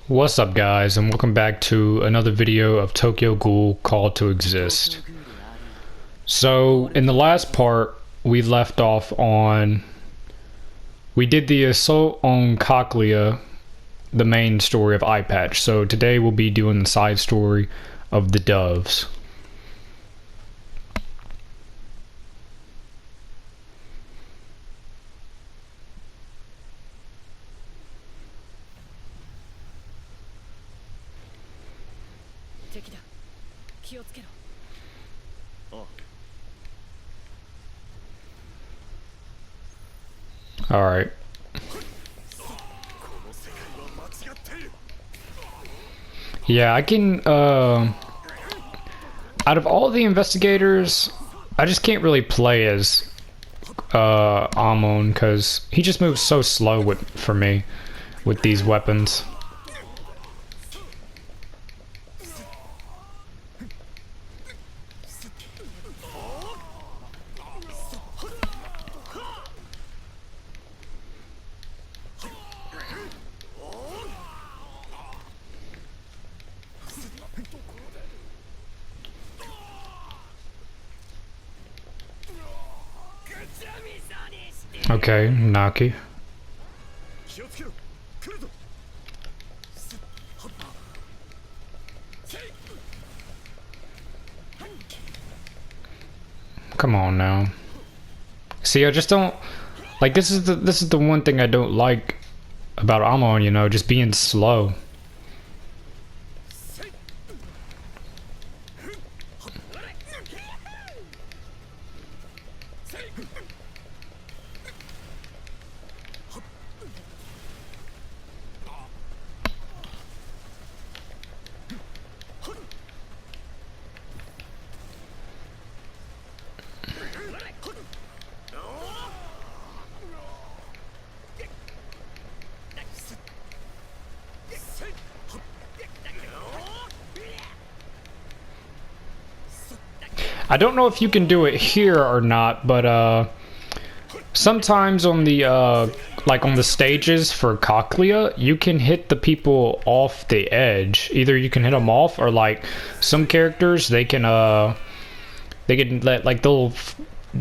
What's up guys, and welcome back to another video of Tokyo Ghoul Call to Exist. So in the last part we left off on, we did the assault on Cochlea, the main story of Eye Patch. So today we'll be doing the side story of the doves. Alright. Yeah, I can, out of all the investigators, I just can't really play as, Amon, because he just moves so slow for me with these weapons. Okay, Naki. Come on now. See, I just don't like this is the one thing I don't like about Amon, you know, just being slow. I don't know if you can do it here or not, but sometimes on the like on the stages for Cochlea, you can hit the people off the edge. Either you can hit them off, or like some characters they can let, like, they'll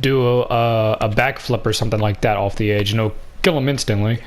do a backflip or something like that off the edge and it'll kill them instantly,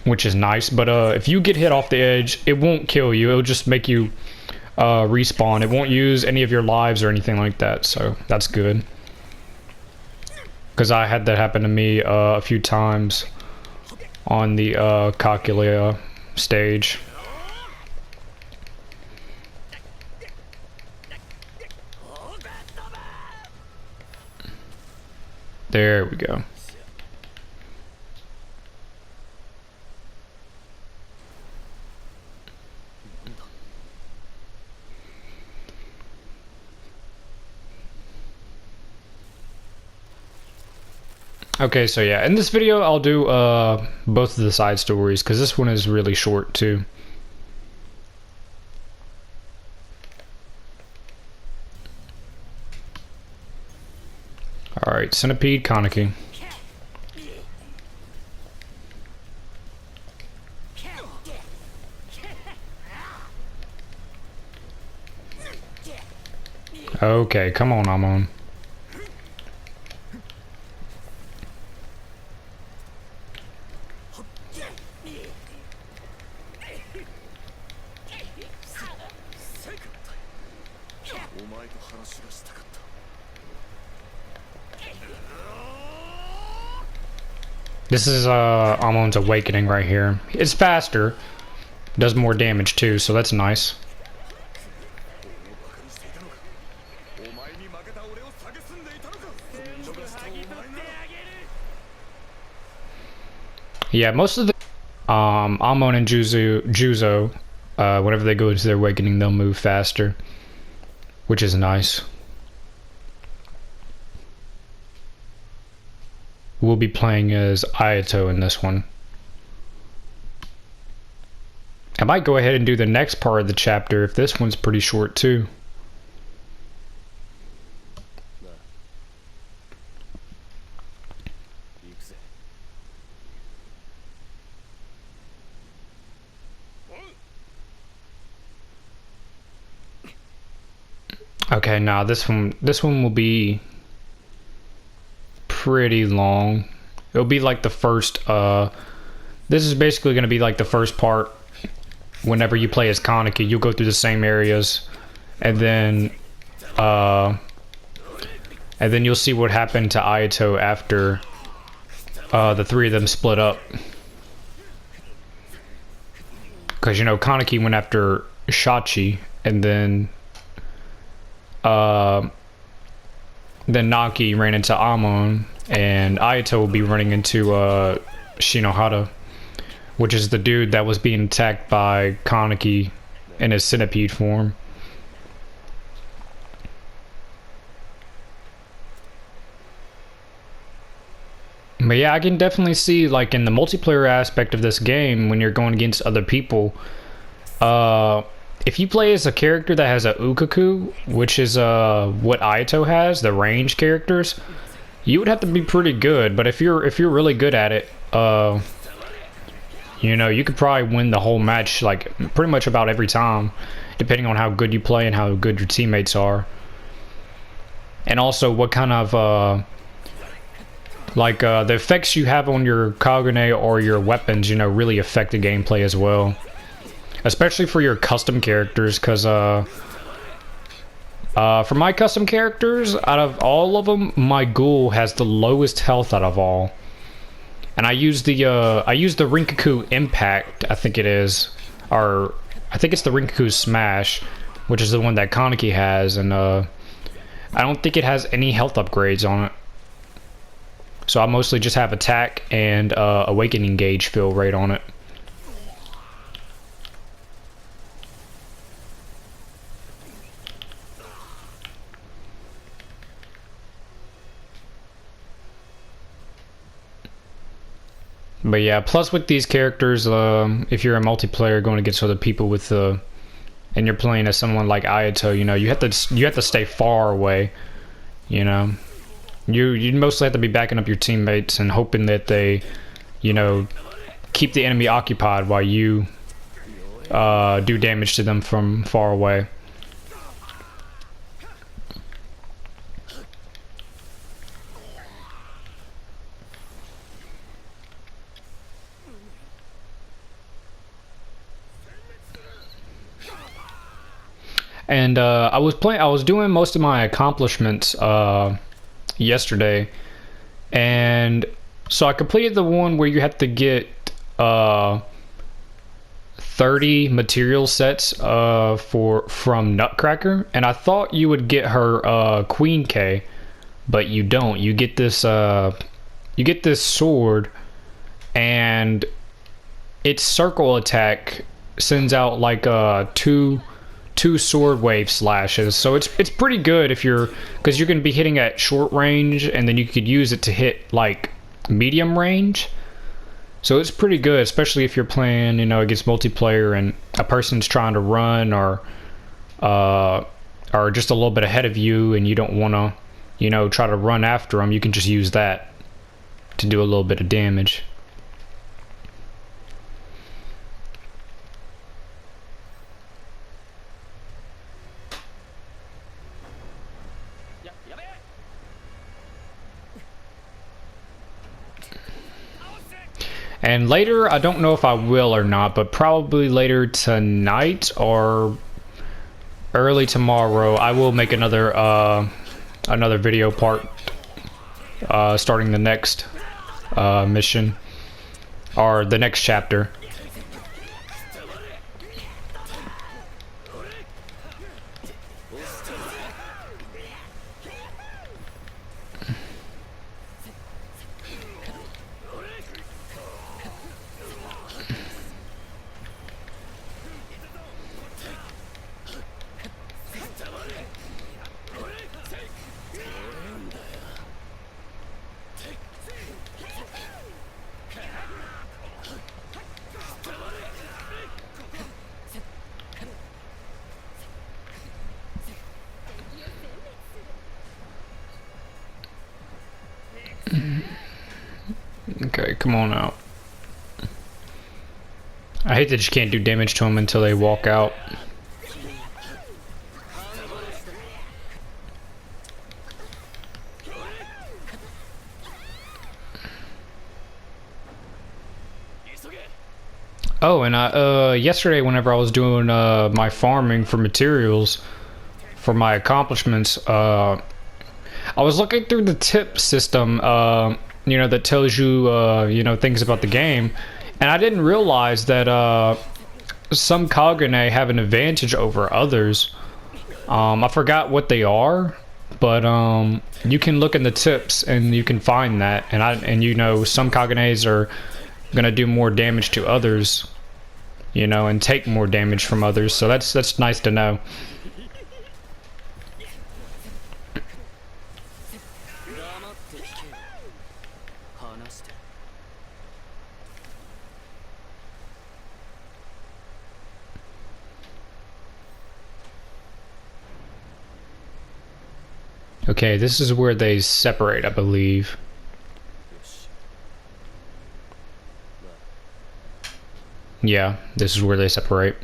which is nice. But if you get hit off the edge, it won't kill you, it'll just make you respawn. It won't use any of your lives or anything like that, so that's good, because I had that happen to me a few times on the Cochlea stage. There we go. Okay, so yeah, in this video I'll do both of the side stories, because this one is really short too. Alright, Centipede Kaneki. Okay, come on, Amon. This is Amon's Awakening right here. It's faster, does more damage too, so that's nice. Yeah, most of the Amon and Juzo, whenever they go into their awakening, they'll move faster, which is nice. We'll be playing as Ayato in this one. I might go ahead and do the next part of the chapter if this one's pretty short too. Okay, nah, this one will be pretty long. It'll be like the first, this is basically going to be like the first part. Whenever you play as Kaneki, you'll go through the same areas, and then you'll see what happened to Ayato after the three of them split up. Because, you know, Kaneki went after Shachi, and then Naki ran into Amon, and Ayato will be running into Shinohara, which is the dude that was being attacked by Kaneki in his centipede form. But yeah, I can definitely see, like, in the multiplayer aspect of this game, when you're going against other people, if you play as a character that has a Ukaku, which is what Ayato has, the range characters, you would have to be pretty good. But if you're really good at it, you know, you could probably win the whole match, like, pretty much about every time, depending on how good you play and how good your teammates are. And also what kind of the effects you have on your Kagune or your weapons, you know, really affect the gameplay as well. Especially for your custom characters, because for my custom characters, out of all of them, my Ghoul has the lowest health out of all. And I use the Rinkaku Impact, I think it is, or I think it's the Rinkaku Smash, which is the one that Kaneki has, and I don't think it has any health upgrades on it. So I mostly just have attack and awakening gauge fill rate on it. But yeah, plus with these characters, if you're a multiplayer going against other people with and you're playing as someone like Ayato, you know, you have to stay far away, you know. You mostly have to be backing up your teammates and hoping that they, you know, keep the enemy occupied while you do damage to them from far away. And I was doing most of my accomplishments yesterday, and so I completed the one where you have to get 30 material sets from Nutcracker, and I thought you would get her Queen K, but you don't. You get this sword, and its circle attack sends out like two sword wave slashes, so it's pretty good if because you're going to be hitting at short range, and then you could use it to hit like medium range. So it's pretty good, especially if you're playing, you know, against multiplayer and a person's trying to run or just a little bit ahead of you, and you don't want to, you know, try to run after them. You can just use that to do a little bit of damage. And later, I don't know if I will or not, but probably later tonight or early tomorrow, I will make another video part starting the next mission or the next chapter. Okay, come on out. I hate that you can't do damage to them until they walk out. Oh, and yesterday whenever I was doing my farming for materials for my accomplishments, I was looking through the tip system, you know, that tells you, you know, things about the game, and I didn't realize that some Kagane have an advantage over others. I forgot what they are, but you can look in the tips and you can find that, and you know, some Kaganes are gonna do more damage to others, you know, and take more damage from others. So that's nice to know. Okay, this is where they separate, I believe. Yeah, this is where they separate.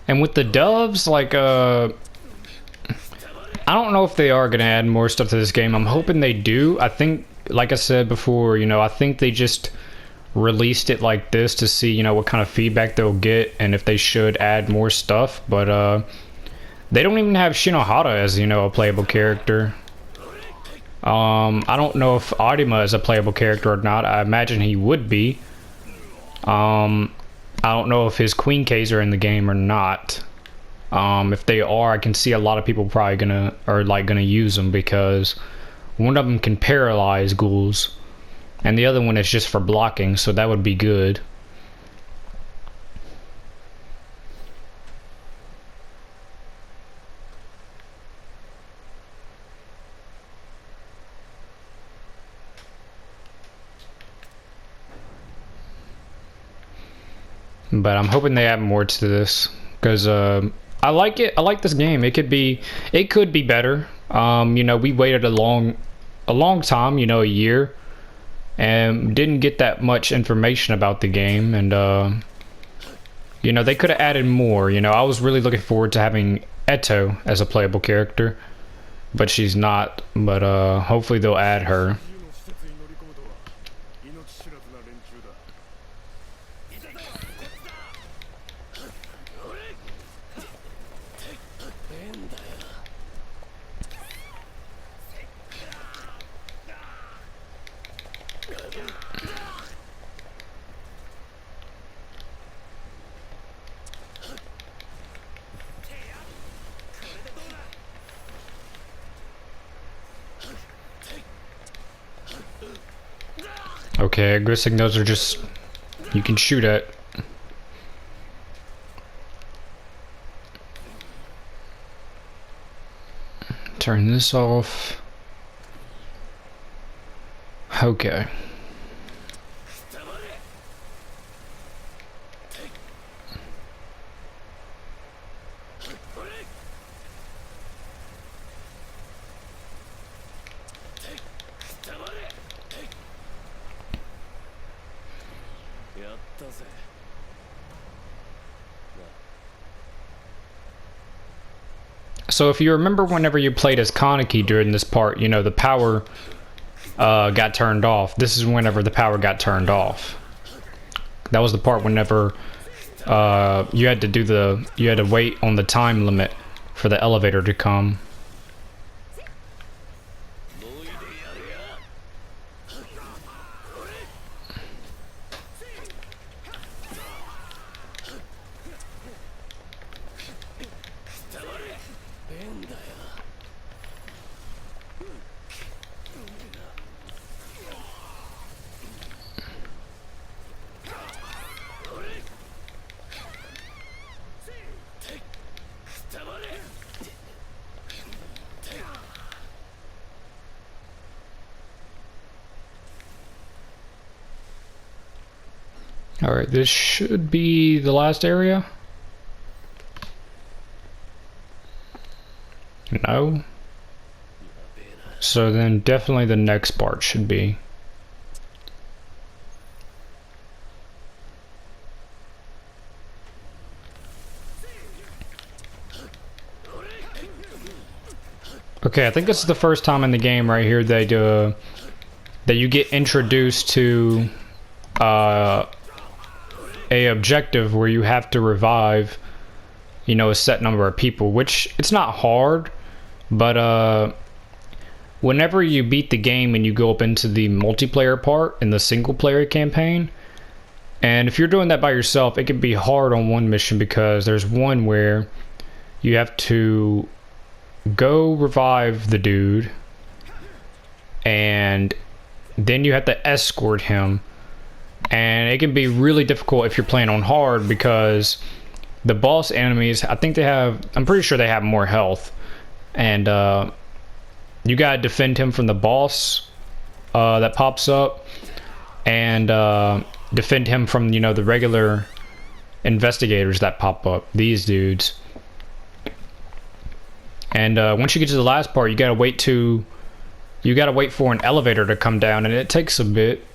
And with the doves, like, I don't know if they are going to add more stuff to this game. I'm hoping they do. I think, like I said before, you know, I think they just released it like this to see, you know, what kind of feedback they'll get and if they should add more stuff. But, they don't even have Shinohara as, you know, a playable character. I don't know if Arima is a playable character or not. I imagine he would be. I don't know if his Queen Ks are in the game or not. If they are, I can see a lot of people probably gonna use them because one of them can paralyze ghouls, and the other one is just for blocking, so that would be good. But I'm hoping they add more to this because I like it. I like this game. It could be better. You know, we waited a long time. You know, a year, and didn't get that much information about the game. And you know, they could have added more. You know, I was really looking forward to having Eto as a playable character, but she's not. But hopefully they'll add her. Okay, I'm guessing those are just you can shoot at. Turn this off. Okay. So if you remember whenever you played as Kaneki during this part, you know, the power got turned off. This is whenever the power got turned off. That was the part whenever you had to wait on the time limit for the elevator to come. Alright, this should be the last area. No. So then definitely the next part should be. Okay, I think this is the first time in the game right here that you get introduced to a objective where you have to revive, you know, a set number of people, which it's not hard, but whenever you beat the game and you go up into the multiplayer part in the single player campaign, and if you're doing that by yourself, it can be hard on one mission because there's one where you have to go revive the dude and then you have to escort him, and it can be really difficult if you're playing on hard because the boss enemies, I'm pretty sure they have more health, and you gotta defend him from the boss that pops up, and defend him from, you know, the regular investigators that pop up, these dudes. And once you get to the last part, you gotta wait for an elevator to come down, and it takes a bit.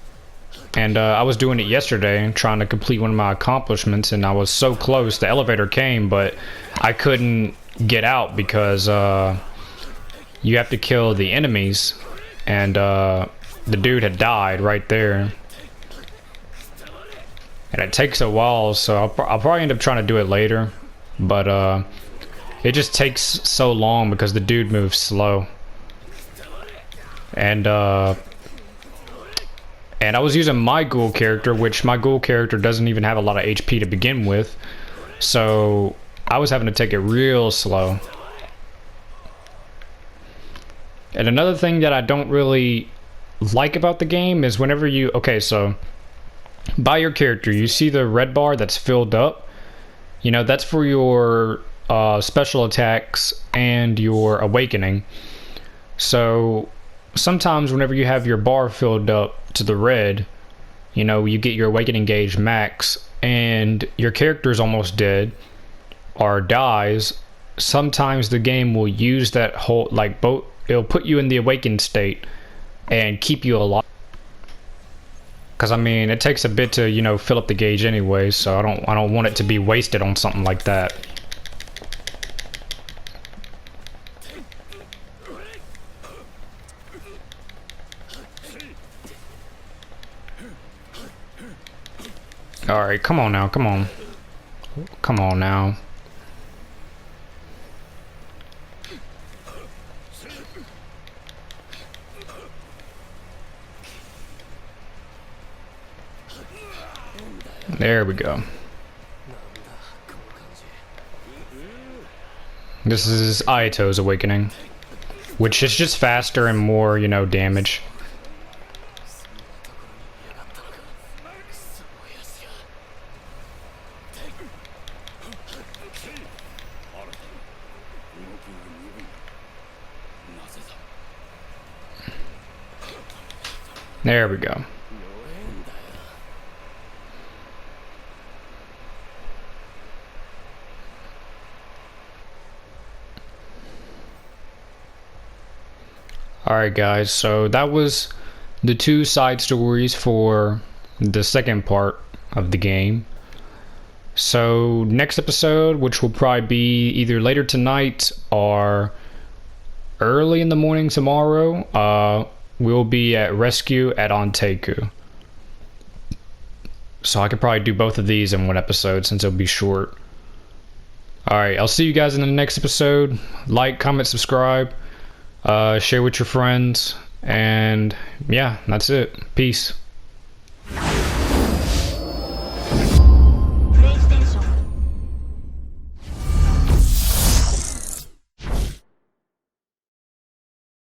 And I was doing it yesterday, trying to complete one of my accomplishments, and I was so close. The elevator came, but I couldn't get out because you have to kill the enemies, and the dude had died right there. And it takes a while, so I'll probably end up trying to do it later, but it just takes so long because the dude moves slow. And I was using my Ghoul character, which my Ghoul character doesn't even have a lot of HP to begin with, so I was having to take it real slow. And another thing that I don't really like about the game is whenever you... Okay, so by your character, you see the red bar that's filled up. You know, that's for your special attacks and your awakening. So sometimes whenever you have your bar filled up to the red, you know, you get your awakening gauge max and your character's almost dead or dies, sometimes the game will use that whole, like, it'll put you in the awakened state and keep you alive. Because I mean, it takes a bit to, you know, fill up the gauge anyway, so I don't want it to be wasted on something like that. Alright, come on now, come on. Come on now. There we go. This is Ayato's awakening, which is just faster and more, you know, damage. There we go. Alright guys, so that was the 2 side stories for the second part of the game. So next episode, which will probably be either later tonight or early in the morning tomorrow, we'll be at Rescue at Onteku. So I could probably do both of these in one episode since it'll be short. Alright, I'll see you guys in the next episode. Like, comment, subscribe. Share with your friends, and yeah, that's it. Peace.